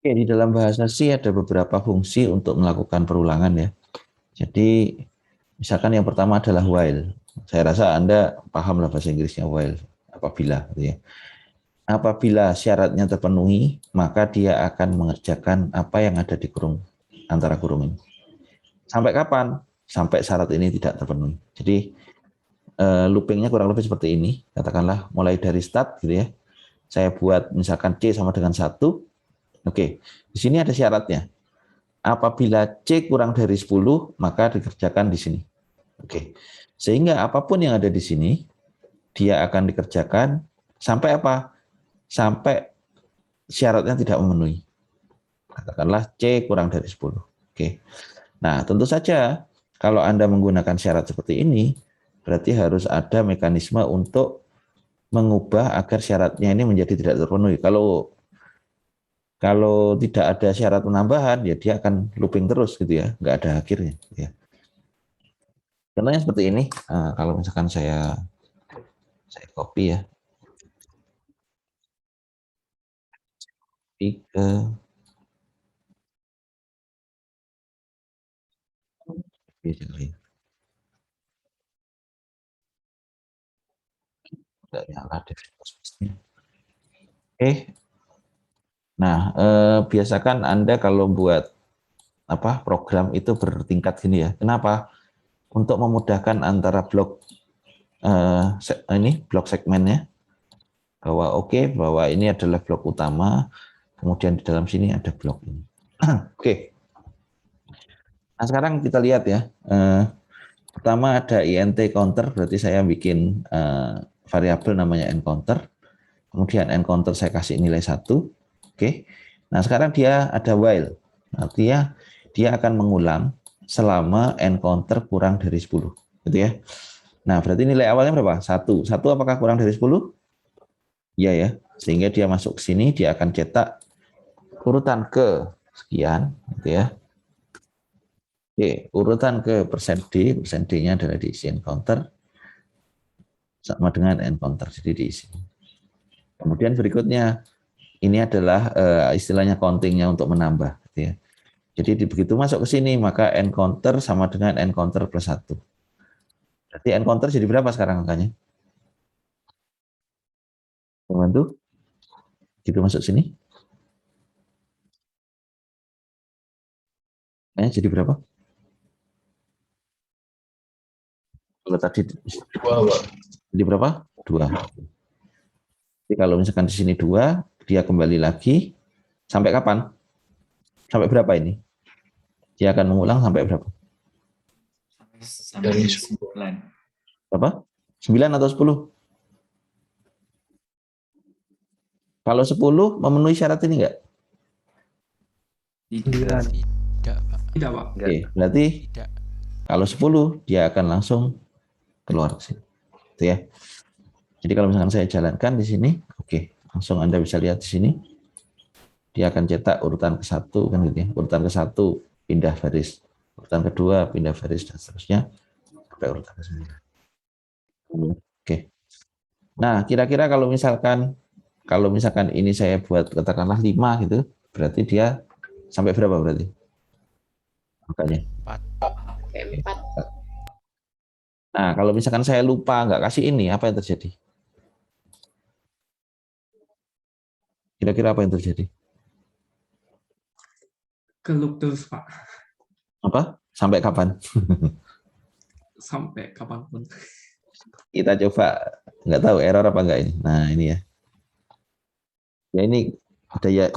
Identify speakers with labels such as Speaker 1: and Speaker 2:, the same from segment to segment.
Speaker 1: Oke, di dalam bahasa C ada beberapa fungsi untuk melakukan perulangan ya. Jadi misalkan yang pertama adalah while. Saya rasa Anda paham lah bahasa Inggrisnya while, apabila gitu ya. Apabila syaratnya terpenuhi, maka dia akan mengerjakan apa yang ada di kurung antara kurung ini. Sampai kapan? Sampai syarat ini tidak terpenuhi. Jadi loopingnya kurang lebih seperti ini. Katakanlah mulai dari start gitu ya. Saya buat misalkan C sama dengan 1. Oke, di sini ada syaratnya. Apabila C kurang dari 10, maka dikerjakan di sini. Oke. Sehingga apapun yang ada di sini, dia akan dikerjakan sampai apa? Sampai syaratnya tidak memenuhi. Katakanlah C kurang dari 10. Oke. Nah, tentu saja kalau Anda menggunakan syarat seperti ini, berarti harus ada mekanisme untuk mengubah agar syaratnya ini menjadi tidak terpenuhi. Kalau tidak ada syarat penambahan, ya dia akan looping terus gitu ya, nggak ada akhirnya. Gitu ya. Contohnya seperti ini. Kalau misalkan saya copy ya, copy ke nggak nyala deh. Oke. Nah, biasakan Anda kalau buat program itu bertingkat gini ya. Kenapa? Untuk memudahkan antara blok ini blok segmennya, bahwa bahwa ini adalah blok utama, kemudian di dalam sini ada blok ini. Oke. Nah, sekarang kita lihat ya. Pertama ada int counter, berarti saya bikin variabel namanya encounter. Kemudian encounter saya kasih nilai 1. Oke. Nah, sekarang dia ada while. Artinya dia akan mengulang selama encounter kurang dari 10. Gitu ya. Nah, berarti nilai awalnya berapa? 1. 1 apakah kurang dari 10? Iya ya. Sehingga dia masuk ke sini, dia akan cetak urutan ke sekian, gitu ya. Oke, urutan ke persen D-nya adalah diisi encounter sama dengan encounter, jadi diisi. Kemudian berikutnya, ini adalah istilahnya countingnya untuk menambah. Gitu ya. Jadi begitu masuk ke sini, maka encounter sama dengan encounter plus 1. Berarti encounter jadi berapa sekarang angkanya? Membantu? Gitu masuk sini. Jadi berapa? Kalau tadi jadi berapa? 2. Jadi kalau misalkan di sini 2, dia kembali lagi. Sampai kapan? Sampai berapa ini? Dia akan mengulang sampai berapa?
Speaker 2: Sampai 9.
Speaker 1: Berapa? 9 atau 10? Kalau 10 memenuhi syarat ini enggak?
Speaker 2: Tidak.
Speaker 3: Tidak, Pak.
Speaker 2: Tidak, Pak.
Speaker 1: Oke, berarti
Speaker 3: Tidak.
Speaker 1: kalau 10 dia akan langsung keluar ke sini. Itu ya. Jadi kalau misalkan saya jalankan di sini, langsung Anda bisa lihat di sini. Dia akan cetak urutan ke-1 kan gitu ya. Urutan ke-1 pindah baris. Urutan kedua pindah baris dan seterusnya sampai urutan ke-9. Oke. Nah, kira-kira kalau misalkan ini saya buat katakanlah 5 gitu, berarti dia sampai berapa berarti? Makanya.
Speaker 3: 4.
Speaker 1: Oke. Nah, kalau misalkan saya lupa nggak kasih ini, apa yang terjadi? Kira-kira apa yang terjadi?
Speaker 2: Kelup terus, Pak.
Speaker 1: Apa? Sampai kapan?
Speaker 2: Sampai kapanpun.
Speaker 1: Kita coba, nggak tahu error apa enggak ini. Nah, ini ya. Ya ini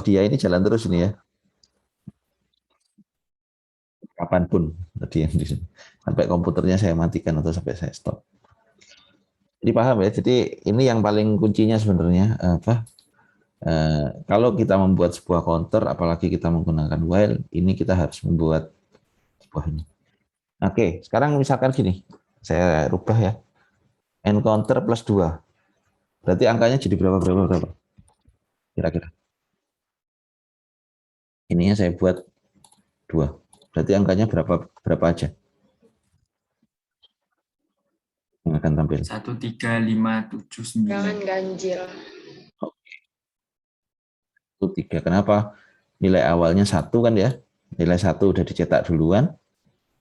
Speaker 1: dia ini jalan terus ini ya. Kapanpun tadi yang di sini. Sampai komputernya saya matikan atau sampai saya stop. Jadi paham ya. Jadi ini yang paling kuncinya sebenarnya kalau kita membuat sebuah counter, apalagi kita menggunakan while, ini kita harus membuat sebuah ini. Oke, sekarang misalkan gini, saya rubah ya. Encounter plus 2. Berarti angkanya jadi berapa? Kira-kira. Ininya saya buat 2. Berarti angkanya berapa aja yang akan tampil?
Speaker 2: 1, 3, 5, 7, 9.
Speaker 4: Jangan ganjil.
Speaker 1: 1, 3. Kenapa? nilai awalnya 1 kan ya. Nilai 1 udah dicetak duluan.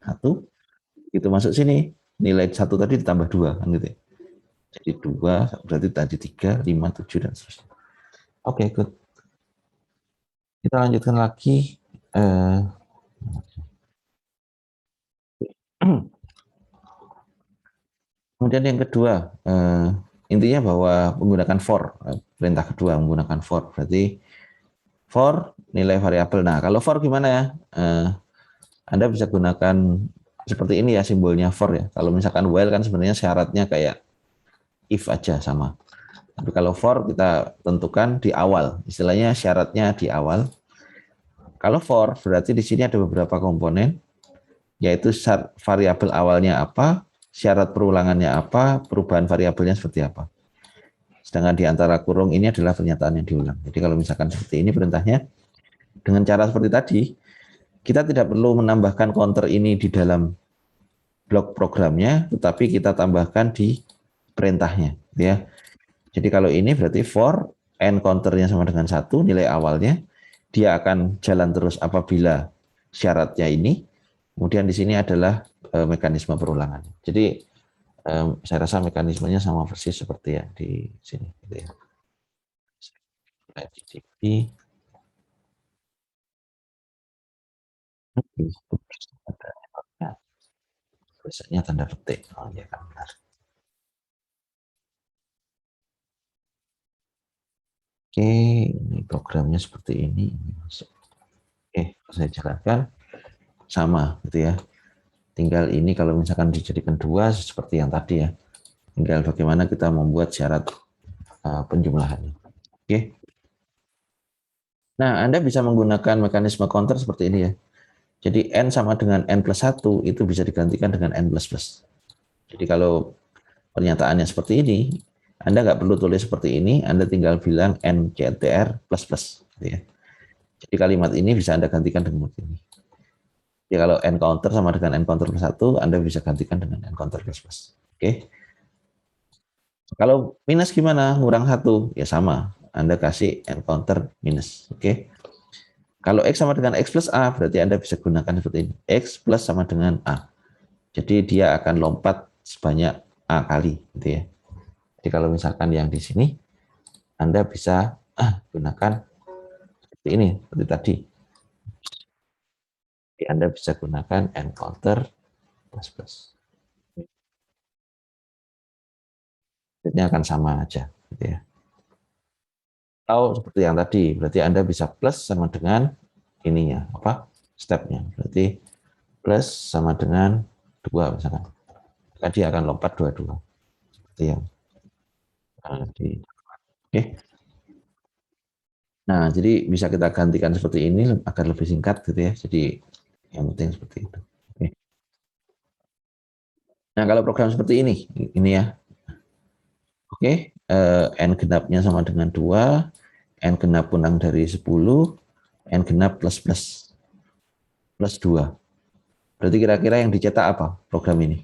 Speaker 1: 1. Itu masuk sini. Nilai 1 tadi ditambah 2 kan gitu ya. Jadi 2 berarti tadi 3, 5, 7 dan seterusnya. Oke, good. Kita lanjutkan lagi. Kemudian yang kedua, intinya bahwa menggunakan for, perintah kedua menggunakan for, berarti for nilai variabel. Nah, kalau for gimana ya? Anda bisa gunakan seperti ini ya simbolnya for ya. Kalau misalkan while kan sebenarnya syaratnya kayak if aja sama. Tapi kalau for kita tentukan di awal, istilahnya syaratnya di awal. Kalau for berarti di sini ada beberapa komponen, yaitu variabel awalnya apa, syarat perulangannya apa, perubahan variabelnya seperti apa. Sedangkan di antara kurung ini adalah pernyataan yang diulang. Jadi kalau misalkan seperti ini perintahnya, dengan cara seperti tadi, kita tidak perlu menambahkan counter ini di dalam blok programnya, tetapi kita tambahkan di perintahnya. Ya. Jadi kalau ini berarti for n counternya sama dengan 1, nilai awalnya, dia akan jalan terus apabila syaratnya ini. Kemudian di sini adalah mekanisme perulangan. Jadi saya rasa mekanismenya sama persis seperti yang di sini. Gitu ya. Biasanya tanda petik. Oh ya kan benar. Oke, ini programnya seperti ini. Oke, saya jalankan sama gitu ya. Tinggal ini kalau misalkan dijadikan 2 seperti yang tadi ya. Tinggal bagaimana kita membuat syarat penjumlahannya. Oke. Nah, Anda bisa menggunakan mekanisme counter seperti ini ya. Jadi n sama dengan n plus 1 itu bisa digantikan dengan n plus plus. Jadi kalau pernyataannya seperti ini, Anda nggak perlu tulis seperti ini, Anda tinggal bilang NCTR plus plus. Gitu ya. Jadi kalimat ini bisa Anda gantikan dengan ini. Jadi kalau n counter sama dengan n counter plus 1, Anda bisa gantikan dengan n counter plus plus. Oke. Kalau minus gimana? Ngurang 1, ya sama. Anda kasih n counter minus. Oke. Kalau X sama dengan X plus A, berarti Anda bisa gunakan seperti ini. X plus sama dengan A. Jadi dia akan lompat sebanyak A kali. Gitu ya. Jadi kalau misalkan yang di sini, Anda bisa gunakan seperti ini, seperti tadi. Jadi Anda bisa gunakan n counter plus plus. Ini akan sama aja. Gitu ya. Atau seperti yang tadi, berarti Anda bisa plus sama dengan ininya, apa? Stepnya. Berarti plus sama dengan 2 misalkan. Maka dia akan lompat 22. Seperti yang di oke. Nah, jadi bisa kita gantikan seperti ini agar lebih singkat gitu ya. Jadi yang penting seperti itu. Oke. Nah, kalau program seperti ini ya. Oke, n genapnya sama dengan 2, n genap kurang dari 10, n genap plus plus 2. Berarti kira-kira yang dicetak apa program ini?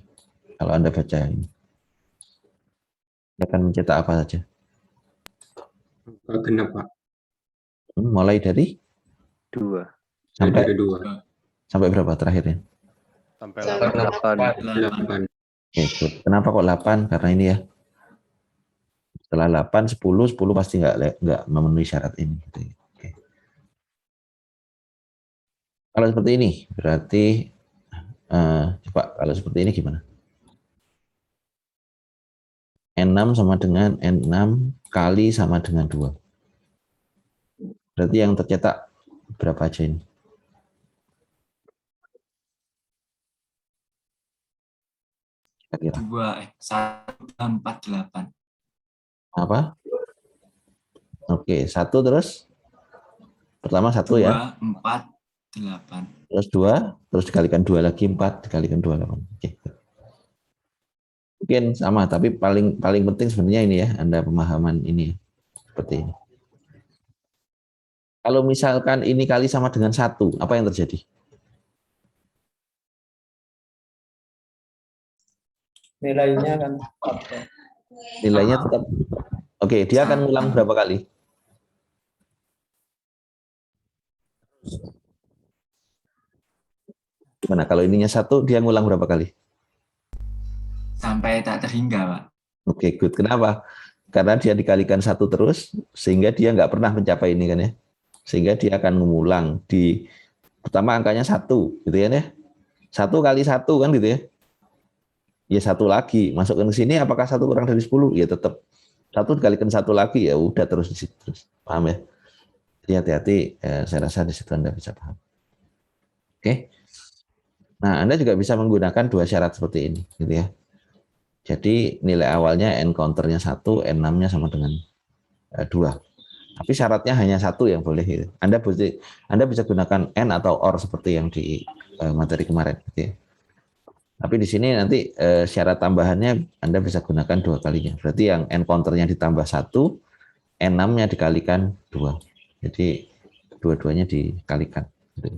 Speaker 1: Kalau Anda baca ini. Akan mencetak apa saja?
Speaker 3: Genap, Pak.
Speaker 1: Mulai dari
Speaker 4: 2.
Speaker 1: sampai
Speaker 3: Dari 2.
Speaker 1: sampai berapa terakhirnya?
Speaker 4: Sampai 8.
Speaker 3: 8.
Speaker 1: Oke, kenapa kok 8? Karena ini ya. Setelah 8, 10 pasti nggak memenuhi syarat ini. Oke. Kalau seperti ini, berarti coba kalau seperti ini gimana? N6 sama dengan N6 kali sama dengan 2. Berarti yang tercetak berapa aja ini? Kira-kira.
Speaker 2: 148.
Speaker 1: Apa? Oke, 1 terus? Pertama 1 ya?
Speaker 2: 2, 4, 8.
Speaker 1: Terus 2, terus dikalikan 2 lagi, 4, dikalikan 2, 8. Oke. Mungkin sama, tapi paling penting sebenarnya ini ya, Anda pemahaman ini seperti ini. Kalau misalkan ini kali sama dengan 1, apa yang terjadi?
Speaker 5: Nilainya kan tetap.
Speaker 1: Nilainya tetap. Oke, dia akan ngulang berapa kali? Gimana kalau ininya 1, dia ngulang berapa kali?
Speaker 2: Sampai tak terhingga, Pak.
Speaker 1: Oke, good. Kenapa? Karena dia dikalikan 1 terus, sehingga dia nggak pernah mencapai ini kan ya. Sehingga dia akan mengulang di pertama angkanya 1, gitu ya. 1 kali 1 kan gitu ya. Ya 1 lagi, masukkan ke sini apakah 1 kurang dari 10? Ya tetap 1 dikalikan 1 lagi, ya udah terus di situ terus. Paham ya? Jadi hati-hati, saya rasa di situ Anda bisa paham. Oke. Nah, Anda juga bisa menggunakan 2 syarat seperti ini, gitu ya. Jadi nilai awalnya n counternya 1, n6-nya sama dengan 2. Tapi syaratnya hanya 1 yang boleh. Gitu. Anda bisa gunakan n atau or seperti yang di materi kemarin. Gitu ya. Tapi di sini nanti syarat tambahannya Anda bisa gunakan 2 kalinya. Berarti yang n counternya ditambah 1, n6-nya dikalikan 2. Jadi dua-duanya dikalikan. Gitu.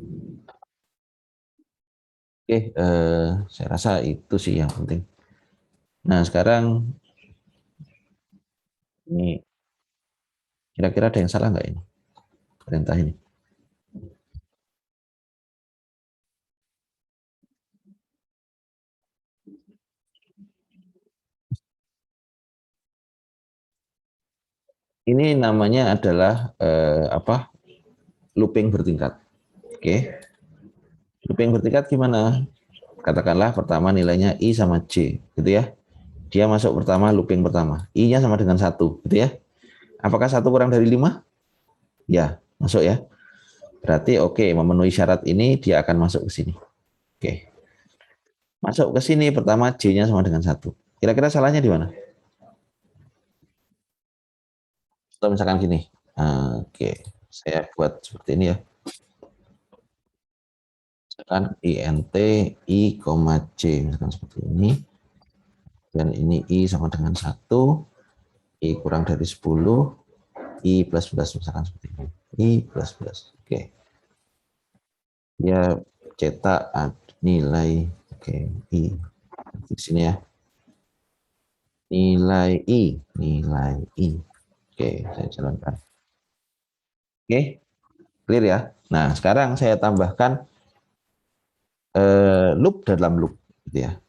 Speaker 1: Oke, saya rasa itu sih yang penting. Nah, sekarang ini kira-kira ada yang salah nggak ini? Perintah ini. Ini namanya adalah looping bertingkat. Oke. Looping bertingkat gimana? Katakanlah pertama nilainya I sama J, gitu ya. Dia masuk pertama, looping pertama. I-nya sama dengan 1, gitu ya. Apakah 1 kurang dari 5? Ya, masuk ya. Berarti oke, memenuhi syarat ini dia akan masuk ke sini. Oke. Masuk ke sini pertama J-nya sama dengan 1. Kira-kira salahnya di mana? Atau misalkan gini. Oke, saya buat seperti ini ya. Misalkan INT I, J, misalkan seperti ini. Dan ini I sama dengan 1, I kurang dari 10, I plus 11, misalkan seperti ini. I plus 11, oke. Dia cetak nilai, oke, I. Di sini ya. Nilai I. Oke, saya jalankan. Oke, clear ya. Nah, sekarang saya tambahkan loop dalam loop, gitu ya.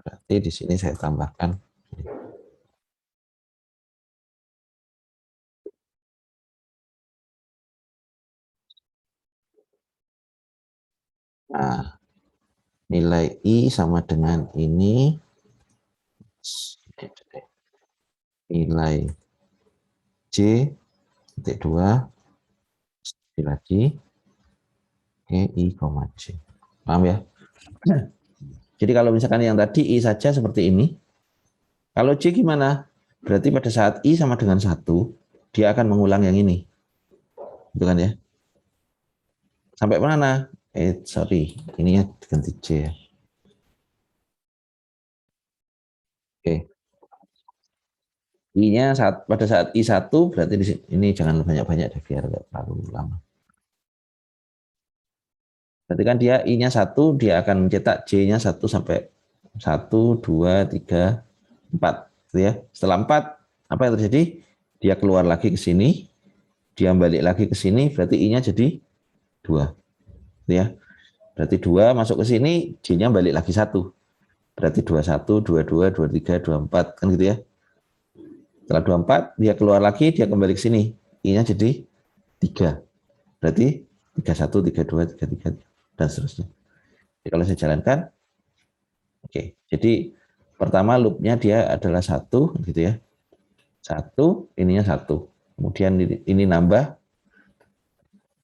Speaker 1: Berarti di sini saya tambahkan. Nah, nilai I sama dengan ini. Nilai J, titik 2, lagi. Oke, I, J. Paham ya? Jadi kalau misalkan yang tadi I saja seperti ini. Kalau J gimana? Berarti pada saat I sama dengan 1, dia akan mengulang yang ini. Gitu kan ya? Sampai mana? Sorry, ininya ganti J ya. Oke. I-nya pada saat I1 berarti di sini, ini jangan banyak-banyak deh biar nggak terlalu lama. Berarti kan dia I-nya 1, dia akan mencetak J-nya 1 sampai 1, 2, 3, 4. Gitu ya. Setelah 4, apa yang terjadi? Dia keluar lagi ke sini, dia balik lagi ke sini, berarti I-nya jadi 2. Gitu ya. Berarti 2 masuk ke sini, J-nya balik lagi 1. Berarti 21, 22, 23, 24. Kan gitu ya. Setelah 24, dia keluar lagi, dia kembali ke sini. I-nya jadi 3. Berarti 31, 32, 33, dan seterusnya. Jadi kalau saya jalankan, oke. Jadi pertama loopnya dia adalah 1, gitu ya. 1, ininya 1. Kemudian ini nambah,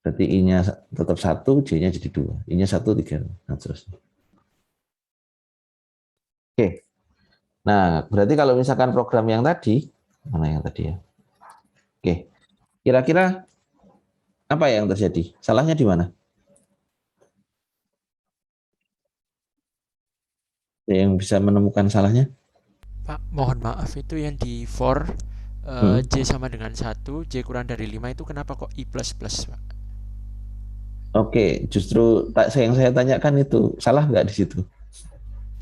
Speaker 1: berarti I-nya tetap 1, J-nya jadi 2. I-nya 1, 3, dan seterusnya. Oke. Nah, berarti kalau misalkan program yang tadi, mana yang tadi ya? Oke. Kira-kira apa yang terjadi? Salahnya di mana? Yang bisa menemukan salahnya?
Speaker 3: Pak, mohon maaf itu yang di for J sama dengan 1, J kurang dari 5 itu kenapa kok I plus plus, Pak?
Speaker 1: Oke, justru yang saya tanyakan itu, salah nggak di situ?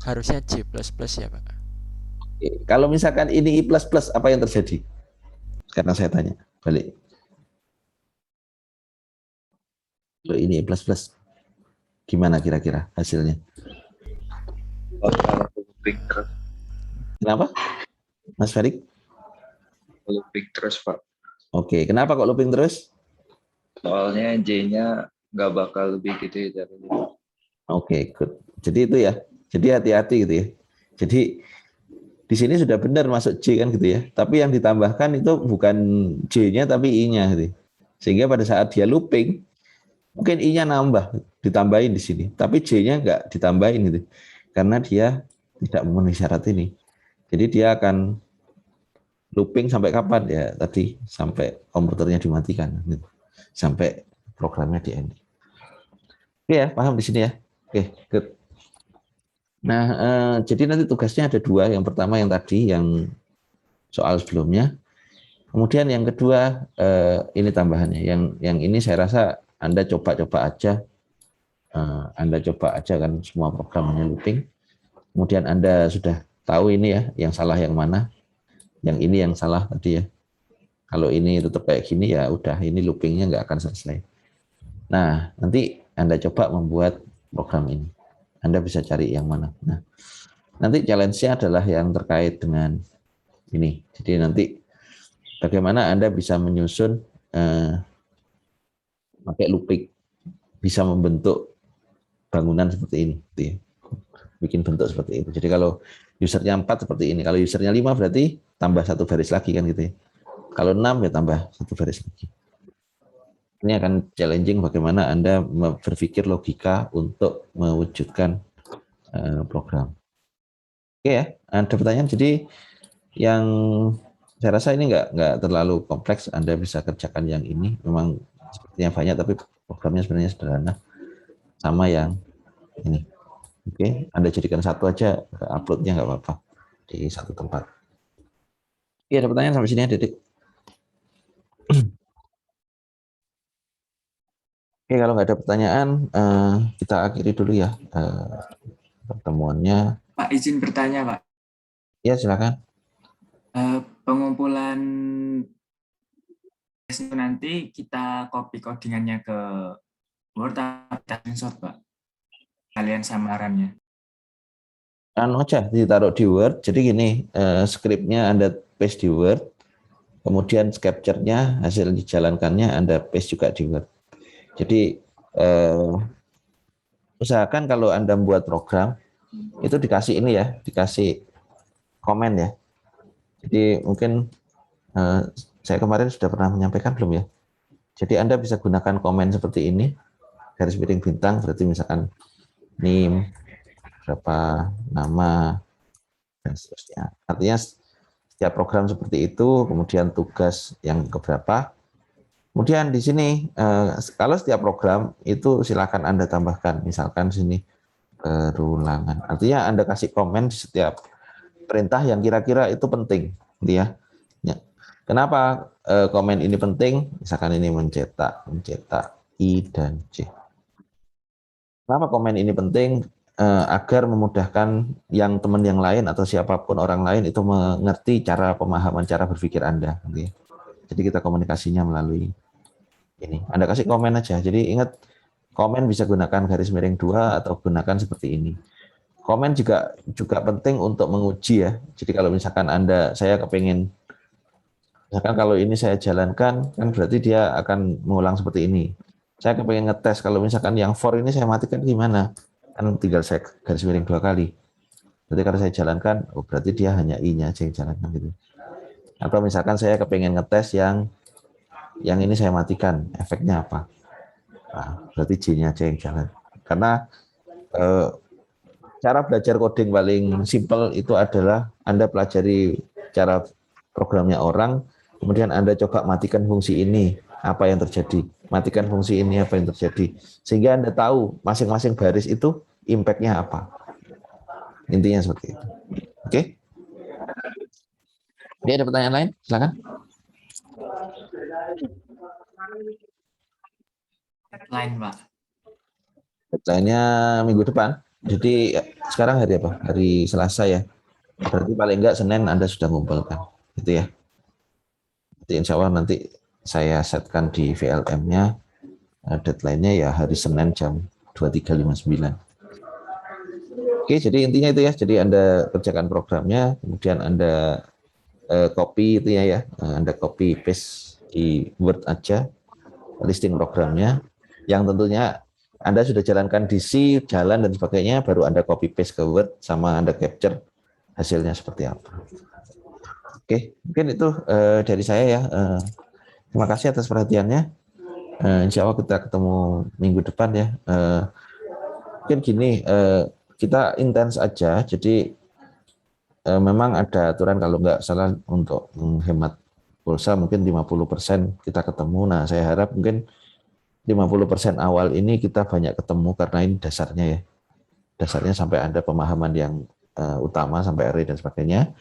Speaker 3: Harusnya J plus plus ya, Pak.
Speaker 1: Oke, kalau misalkan ini I plus plus, apa yang terjadi? Karena saya tanya, balik. Kalau ini plus gimana kira-kira hasilnya?
Speaker 6: Bakal looping terus.
Speaker 1: Kenapa, Mas Farid?
Speaker 6: Looping terus, Pak.
Speaker 1: Oke, kenapa kok looping terus?
Speaker 6: Soalnya J-nya nggak bakal lebih gitu ya dari ini.
Speaker 1: Oke, good. Jadi itu ya. Jadi hati-hati gitu ya. Jadi di sini sudah benar masuk J kan gitu ya. Tapi yang ditambahkan itu bukan J-nya tapi I-nya gitu. Sehingga pada saat dia looping, mungkin I-nya nambah, ditambahin di sini. Tapi J-nya nggak ditambahin gitu. Karena dia tidak memenuhi syarat ini. Jadi dia akan looping sampai kapan ya? Tadi sampai komputernya dimatikan gitu. Sampai programnya di end. Oke ya, paham di sini ya? Oke, good. Nah, jadi nanti tugasnya ada dua. Yang pertama yang tadi, yang soal sebelumnya. Kemudian yang kedua, ini tambahannya. Yang ini saya rasa Anda coba-coba aja. Anda coba aja kan semua programnya looping. Kemudian Anda sudah tahu ini ya, yang salah yang mana. Yang ini yang salah tadi ya. Kalau ini tetap kayak gini ya udah, ini loopingnya nggak akan selesai. Nah, nanti Anda coba membuat program ini. Anda bisa cari yang mana. Nah, nanti challenge-nya adalah yang terkait dengan ini. Jadi nanti bagaimana Anda bisa menyusun pakai looping, bisa membentuk bangunan seperti ini. Gitu ya. Bikin bentuk seperti itu. Jadi kalau usernya 4 seperti ini. Kalau usernya 5 berarti tambah 1 baris lagi kan gitu ya. Kalau 6 ya tambah 1 baris lagi. Ini akan challenging bagaimana Anda berpikir logika untuk mewujudkan program. Oke ya, ada pertanyaan. Jadi yang saya rasa ini nggak terlalu kompleks. Anda bisa kerjakan yang ini. Memang sepertinya banyak, tapi programnya sebenarnya sederhana. Sama yang ini. Oke, Anda jadikan satu aja, uploadnya nggak apa-apa di satu tempat. Oke, ada pertanyaan sampai sini ya, Dedik? Oke, kalau nggak ada pertanyaan, kita akhiri dulu ya pertemuannya.
Speaker 2: Pak, izin bertanya, Pak.
Speaker 1: Ya, silakan.
Speaker 2: Pengumpulan itu nanti kita copy codingannya ke Word atau kita screenshot, Pak? Kalian samarannya.
Speaker 1: Anu aja ditaruh di Word. Jadi gini, skripnya Anda paste di Word, kemudian capture-nya, hasil dijalankannya Anda paste juga di Word. Jadi usahakan kalau Anda membuat program itu dikasih ini ya, dikasih komen ya. Jadi mungkin saya kemarin sudah pernah menyampaikan belum ya. Jadi Anda bisa gunakan komen seperti ini, garis miring bintang, berarti misalkan name, berapa nama, dan seterusnya. Artinya setiap program seperti itu, kemudian tugas yang keberapa. Kemudian di sini, kalau setiap program itu silakan Anda tambahkan, misalkan sini perulangan. Artinya Anda kasih komen di setiap perintah yang kira-kira itu penting, gitu ya. Kenapa komen ini penting? Misalkan ini mencetak I dan J. Kenapa komen ini penting? Agar memudahkan yang teman yang lain atau siapapun orang lain itu mengerti cara pemahaman, cara berpikir Anda. Gitu ya. Jadi kita komunikasinya melalui ini. Anda kasih komen aja. Jadi ingat, komen bisa gunakan garis miring 2 atau gunakan seperti ini. Komen juga penting untuk menguji ya. Jadi kalau misalkan saya kepingin, misalkan kalau ini saya jalankan, kan berarti dia akan mengulang seperti ini. Saya kepingin ngetes, kalau misalkan yang for ini saya matikan gimana? Kan tinggal saya garis miring 2 kali. Berarti kalau saya jalankan, oh berarti dia hanya I-nya aja yang jalankan gitu. Atau misalkan saya kepingin ngetes yang ini saya matikan, efeknya apa? Nah, berarti J-nya aja yang jalan. Karena cara belajar coding paling simple itu adalah Anda pelajari cara programnya orang, kemudian Anda coba matikan fungsi ini, apa yang terjadi. Matikan fungsi ini, apa yang terjadi. Sehingga Anda tahu masing-masing baris itu impact-nya apa. Intinya seperti itu. Oke? Oke, ada pertanyaan lain? Silakan.
Speaker 2: Lain, Pak.
Speaker 1: Deadline-nya minggu depan. Jadi sekarang hari apa? Hari Selasa ya. Berarti paling enggak Senin Anda sudah ngumpulkan. Gitu ya. Jadi insya Allah nanti saya setkan di VLM-nya. Deadline-nya ya hari Senin jam 23.59. Oke, jadi intinya itu ya. Jadi Anda kerjakan programnya, kemudian Anda copy itu ya, Anda copy paste di Word aja listing programnya, yang tentunya Anda sudah jalankan di C, jalan dan sebagainya, baru Anda copy paste ke Word sama Anda capture hasilnya seperti apa. Oke, mungkin itu dari saya ya. Terima kasih atas perhatiannya. Insya Allah kita ketemu minggu depan ya. Mungkin gini, kita intens aja. Jadi memang ada aturan kalau nggak salah untuk menghemat pulsa mungkin 50% kita ketemu. Nah, saya harap mungkin 50% awal ini kita banyak ketemu karena ini dasarnya ya. Dasarnya sampai ada pemahaman yang utama sampai array dan sebagainya.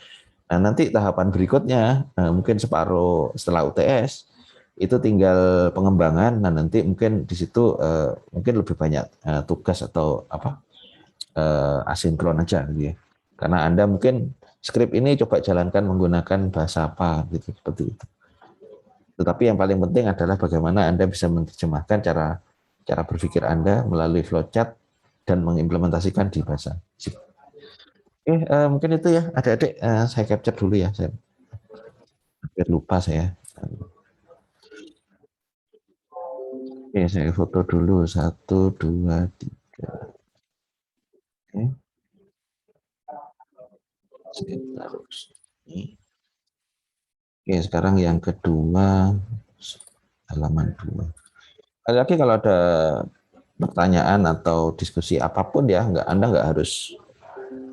Speaker 1: Nah, nanti tahapan berikutnya mungkin separuh setelah UTS itu tinggal pengembangan. Nah, nanti mungkin di situ mungkin lebih banyak tugas atau asinkron aja gitu ya. Karena Anda mungkin skrip ini coba jalankan menggunakan bahasa apa gitu seperti itu. Tetapi yang paling penting adalah bagaimana Anda bisa menerjemahkan cara berpikir Anda melalui flowchart dan mengimplementasikan di bahasa. Oke, mungkin itu ya adik-adik, saya capture dulu ya, saya biar lupa saya. Oke, saya foto dulu 1, 2, 3. Oke. Saya taruh sini. Oke, sekarang yang kedua, halaman 2. Sekali lagi kalau ada pertanyaan atau diskusi apapun ya, Anda nggak harus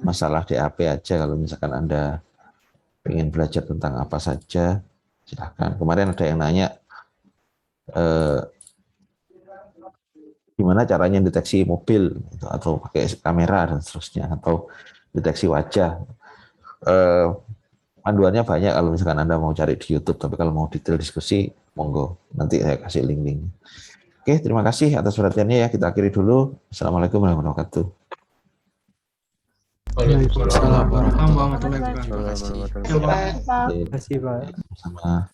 Speaker 1: masalah DAP aja. Kalau misalkan Anda ingin belajar tentang apa saja, silahkan. Kemarin ada yang nanya, gimana caranya deteksi mobil atau pakai kamera dan seterusnya, atau deteksi wajah. Panduannya banyak kalau misalkan Anda mau cari di YouTube, tapi kalau mau detail diskusi, monggo. Nanti saya kasih link-link. Oke, terima kasih atas perhatiannya ya. Kita akhiri dulu. Assalamualaikum warahmatullahi wabarakatuh.
Speaker 3: Waalaikumsalam warahmatullahi
Speaker 2: warahmatullahi
Speaker 3: wabarakatuh.
Speaker 4: Waalaikumsalam
Speaker 3: Terima kasih.
Speaker 4: warahmatullahi wabarakatuh.
Speaker 5: Terima kasih Pak.
Speaker 1: Sama.